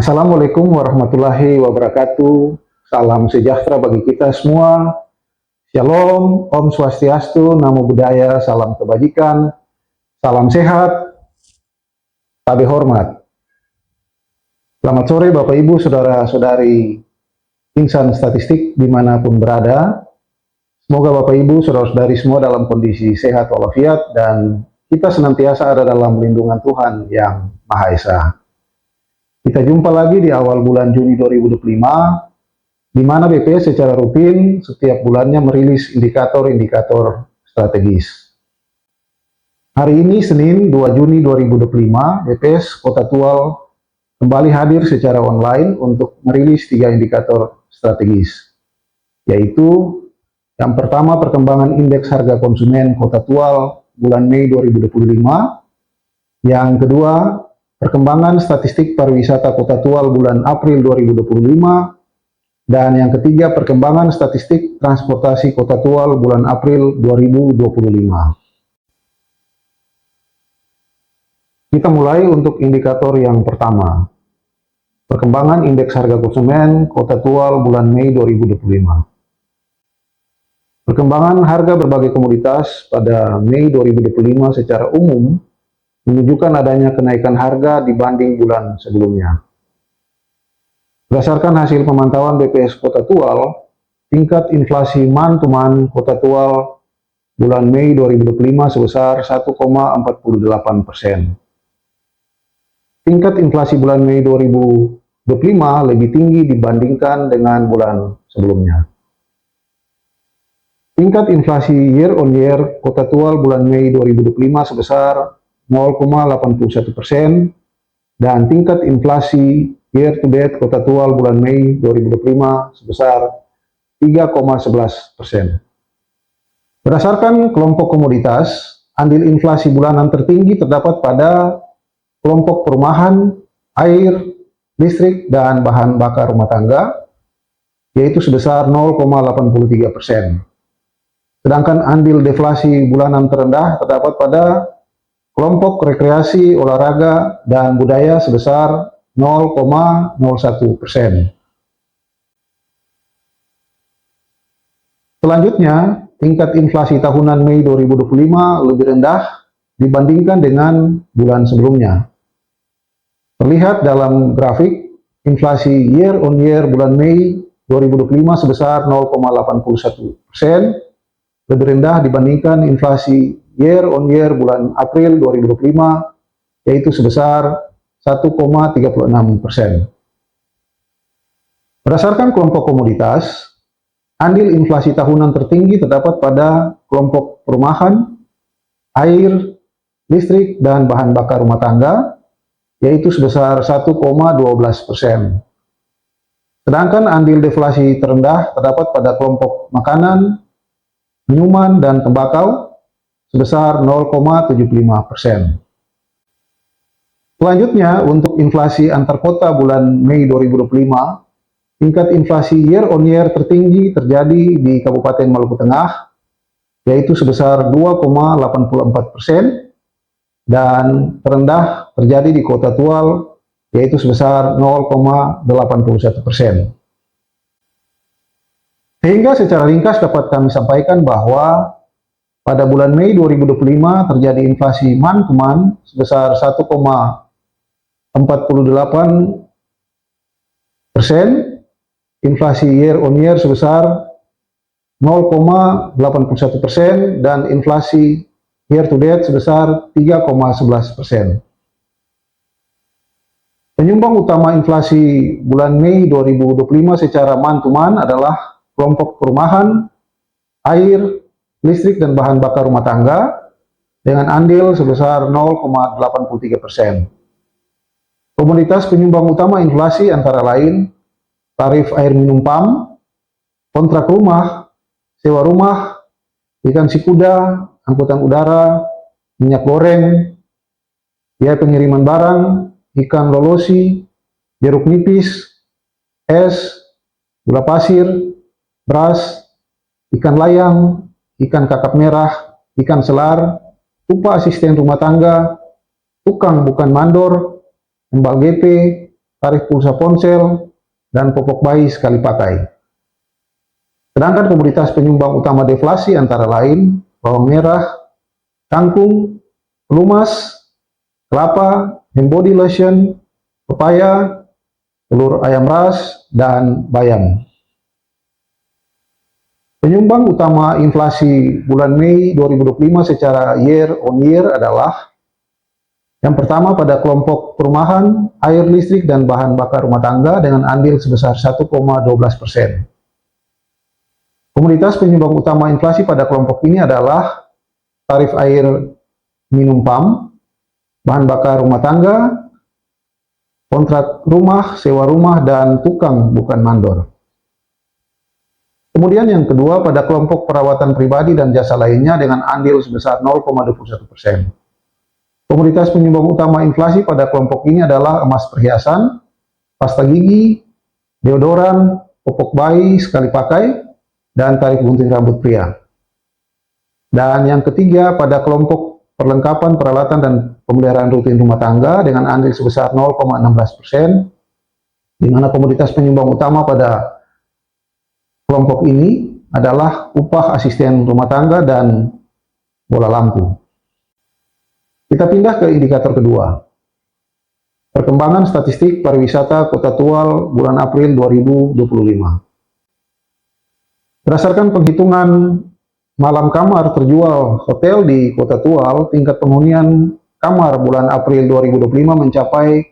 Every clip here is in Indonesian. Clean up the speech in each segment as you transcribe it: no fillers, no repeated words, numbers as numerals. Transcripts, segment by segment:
Assalamualaikum warahmatullahi wabarakatuh. Salam sejahtera bagi kita semua. Shalom, Om Swastiastu, Namo Buddhaya, salam kebajikan, salam sehat, sabe hormat. Selamat sore Bapak Ibu, Saudara-saudari insan statistik dimanapun berada. Semoga Bapak Ibu, Saudara-saudari semua dalam kondisi sehat walafiat dan kita senantiasa ada dalam lindungan Tuhan yang Maha Esa. Kita jumpa lagi di awal bulan Juni 2025, di mana BPS secara rutin setiap bulannya merilis indikator-indikator strategis. Hari ini, Senin 2 Juni 2025, BPS Kota Tual kembali hadir secara online untuk merilis 3 indikator strategis, yaitu yang pertama perkembangan indeks harga konsumen Kota Tual bulan Mei 2025, yang kedua perkembangan statistik pariwisata Kota Tual bulan April 2025, dan yang ketiga perkembangan statistik transportasi Kota Tual bulan April 2025. Kita mulai untuk indikator yang pertama, perkembangan indeks harga konsumen Kota Tual bulan Mei 2025. Perkembangan harga berbagai komoditas pada Mei 2025 secara umum menunjukkan adanya kenaikan harga dibanding bulan sebelumnya. Berdasarkan hasil pemantauan BPS Kota Tual, tingkat inflasi month-to-month Kota Tual bulan Mei 2025 sebesar 1,48%. Tingkat inflasi bulan Mei 2025 lebih tinggi dibandingkan dengan bulan sebelumnya. Tingkat inflasi year on year Kota Tual bulan Mei 2025 sebesar 0,81% dan tingkat inflasi year to date Kota Tual bulan Mei 2025 sebesar 3,11%. Berdasarkan kelompok komoditas, andil inflasi bulanan tertinggi terdapat pada kelompok perumahan, air, listrik, dan bahan bakar rumah tangga, yaitu sebesar 0,83%. Sedangkan andil deflasi bulanan terendah terdapat pada kelompok rekreasi, olahraga, dan budaya sebesar 0,01%. Selanjutnya, tingkat inflasi tahunan Mei 2025 lebih rendah dibandingkan dengan bulan sebelumnya. Terlihat dalam grafik, inflasi year on year bulan Mei 2025 sebesar 0,81%, lebih rendah dibandingkan inflasi year on year bulan April 2025, yaitu sebesar 1,36%. Berdasarkan kelompok komoditas, andil inflasi tahunan tertinggi terdapat pada kelompok perumahan, air, listrik, dan bahan bakar rumah tangga, yaitu sebesar 1,12%. Sedangkan andil deflasi terendah terdapat pada kelompok makanan, minuman, dan tembakau, sebesar 0,75%. Selanjutnya, untuk inflasi antar kota bulan Mei 2025, tingkat inflasi year on year tertinggi terjadi di Kabupaten Maluku Tengah, yaitu sebesar 2,84%, dan terendah terjadi di Kota Tual, yaitu sebesar 0,81%. Sehingga secara ringkas dapat kami sampaikan bahwa pada bulan Mei 2025 terjadi inflasi month-to-month sebesar 1,48%, inflasi year on year sebesar 0,81%, dan inflasi year to date sebesar 3,11%. Penyumbang utama inflasi bulan Mei 2025 secara month-to-month adalah kelompok perumahan, air, listrik, dan bahan bakar rumah tangga dengan andil sebesar 0,83%. Komoditas penyumbang utama inflasi antara lain tarif air minum PAM, kontrak rumah, sewa rumah, ikan sikuda, angkutan udara, minyak goreng, biaya pengiriman barang, ikan lolosi, jeruk nipis, es, gula pasir, beras, ikan layang, ikan kakap merah, ikan selar, upah asisten rumah tangga, tukang bukan mandor, embal GP, tarif pulsa ponsel, dan popok bayi sekali pakai. Sedangkan komoditas penyumbang utama deflasi antara lain bawang merah, kangkung, pelumas, kelapa, hand body lotion, pepaya, telur ayam ras, dan bayam. Penyumbang utama inflasi bulan Mei 2025 secara year on year adalah yang pertama pada kelompok perumahan, air listrik, dan bahan bakar rumah tangga dengan andil sebesar 1,12%. Komoditas penyumbang utama inflasi pada kelompok ini adalah tarif air minum PAM, bahan bakar rumah tangga, kontrak rumah, sewa rumah, dan tukang bukan mandor. Kemudian yang kedua pada kelompok perawatan pribadi dan jasa lainnya dengan andil sebesar 0,21%. Komoditas penyumbang utama inflasi pada kelompok ini adalah emas perhiasan, pasta gigi, deodoran, popok bayi sekali pakai, dan tarif gunting rambut pria. Dan yang ketiga pada kelompok perlengkapan peralatan dan pemeliharaan rutin rumah tangga dengan andil sebesar 0,16%, di mana komoditas penyumbang utama pada kelompok ini adalah upah asisten rumah tangga dan bola lampu. Kita pindah ke indikator kedua. Perkembangan statistik pariwisata Kota Tual bulan April 2025. Berdasarkan penghitungan malam kamar terjual hotel di Kota Tual, tingkat penghunian kamar bulan April 2025 mencapai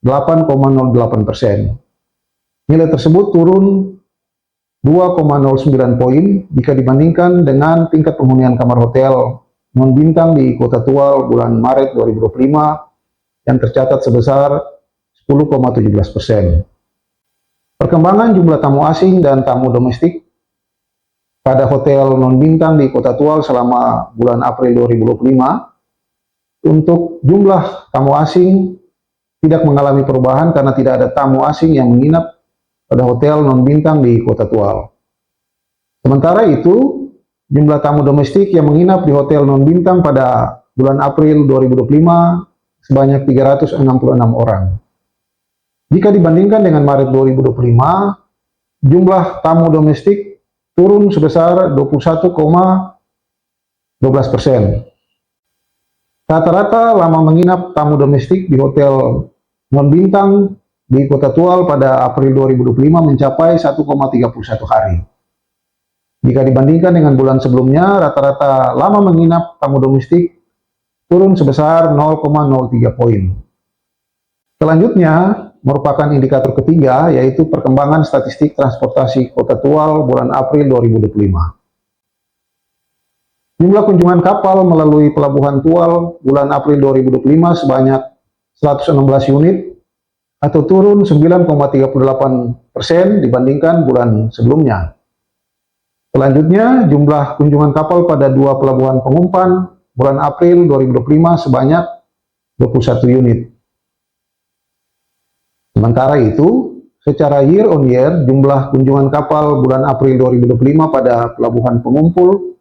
8,08%. Nilai tersebut turun 2,09 poin jika dibandingkan dengan tingkat penghunian kamar hotel non-bintang di Kota Tual bulan Maret 2025 yang tercatat sebesar 10,17%. Perkembangan jumlah tamu asing dan tamu domestik pada hotel non-bintang di Kota Tual selama bulan April 2025, untuk jumlah tamu asing tidak mengalami perubahan karena tidak ada tamu asing yang menginap pada hotel non-bintang di Kota Tual. Sementara itu, jumlah tamu domestik yang menginap di hotel non-bintang pada bulan April 2025 sebanyak 366 orang. Jika dibandingkan dengan Maret 2025, jumlah tamu domestik turun sebesar 21,12%. Rata-rata lama menginap tamu domestik di hotel non-bintang di Kota Tual pada April 2025 mencapai 1,31 hari. Jika dibandingkan dengan bulan sebelumnya, rata-rata lama menginap tamu domestik turun sebesar 0,03 poin. Selanjutnya, merupakan indikator ketiga, yaitu perkembangan statistik transportasi Kota Tual bulan April 2025. Jumlah kunjungan kapal melalui Pelabuhan Tual bulan April 2025 sebanyak 116 unit, atau turun 9,38% dibandingkan bulan sebelumnya. Selanjutnya, jumlah kunjungan kapal pada dua pelabuhan pengumpan bulan April 2025 sebanyak 21 unit. Sementara itu, secara year on year, jumlah kunjungan kapal bulan April 2025 pada pelabuhan pengumpul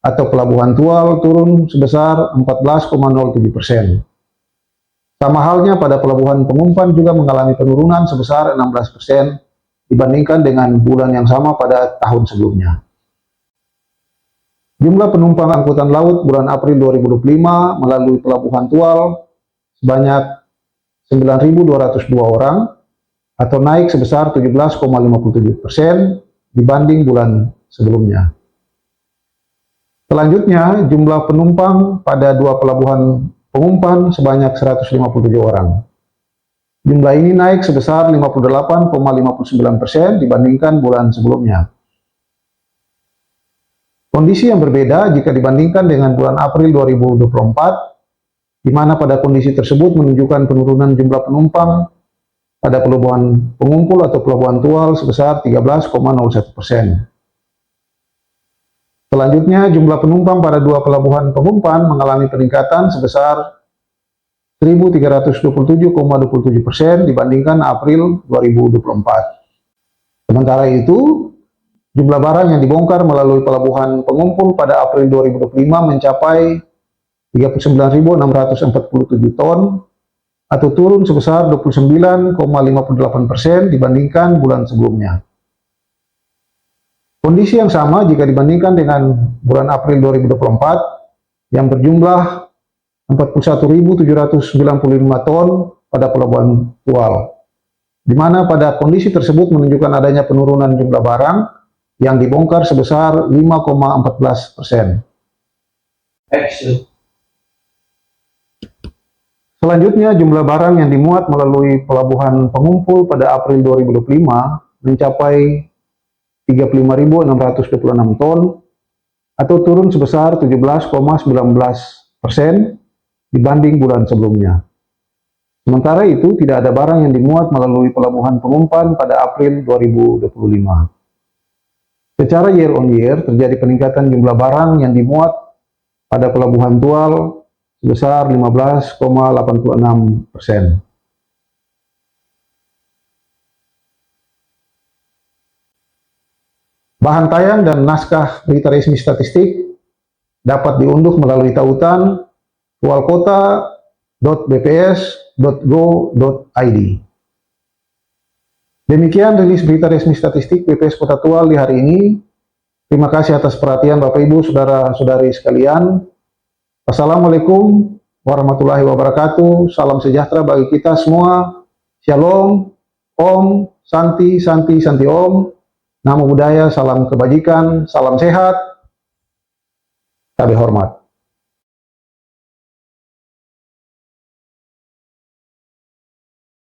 atau Pelabuhan Tual turun sebesar 14,07%. Sama halnya pada pelabuhan pengumpan juga mengalami penurunan sebesar 16% dibandingkan dengan bulan yang sama pada tahun sebelumnya. Jumlah penumpang angkutan laut bulan April 2025 melalui Pelabuhan Tual sebanyak 9.202 orang atau naik sebesar 17,57% dibanding bulan sebelumnya. Selanjutnya, jumlah penumpang pada dua pelabuhan pengumpan sebanyak 157 orang. Jumlah ini naik sebesar 58,59% dibandingkan bulan sebelumnya. Kondisi yang berbeda jika dibandingkan dengan bulan April 2024, di mana pada kondisi tersebut menunjukkan penurunan jumlah penumpang pada pelabuhan pengumpul atau Pelabuhan Tual sebesar 13,01%. Selanjutnya, jumlah penumpang pada dua pelabuhan pengumpan mengalami peningkatan sebesar 1.327,27% dibandingkan April 2024. Sementara itu, jumlah barang yang dibongkar melalui pelabuhan pengumpul pada April 2025 mencapai 39.647 ton atau turun sebesar 29,58% dibandingkan bulan sebelumnya. Kondisi yang sama jika dibandingkan dengan bulan April 2024 yang berjumlah 41.795 ton pada Pelabuhan Tual, di mana pada kondisi tersebut menunjukkan adanya penurunan jumlah barang yang dibongkar sebesar 5,14%. Selanjutnya, jumlah barang yang dimuat melalui pelabuhan pengumpul pada April 2025 mencapai 35.626 ton atau turun sebesar 17,19% dibanding bulan sebelumnya. Sementara itu, tidak ada barang yang dimuat melalui pelabuhan pengumpan pada April 2025. Secara year on year, terjadi peningkatan jumlah barang yang dimuat pada Pelabuhan Tual sebesar 15,86%. Bahan tayang dan naskah berita resmi statistik dapat diunduh melalui tautan tualkota.bps.go.id. Demikian rilis berita resmi statistik BPS Kota Tual di hari ini. Terima kasih atas perhatian Bapak Ibu, Saudara-saudari sekalian. Assalamualaikum warahmatullahi wabarakatuh. Salam sejahtera bagi kita semua. Shalom, Om, Santi, Santi, Santi Om. Namo Buddhaya, salam kebajikan, salam sehat. Sabi hormat.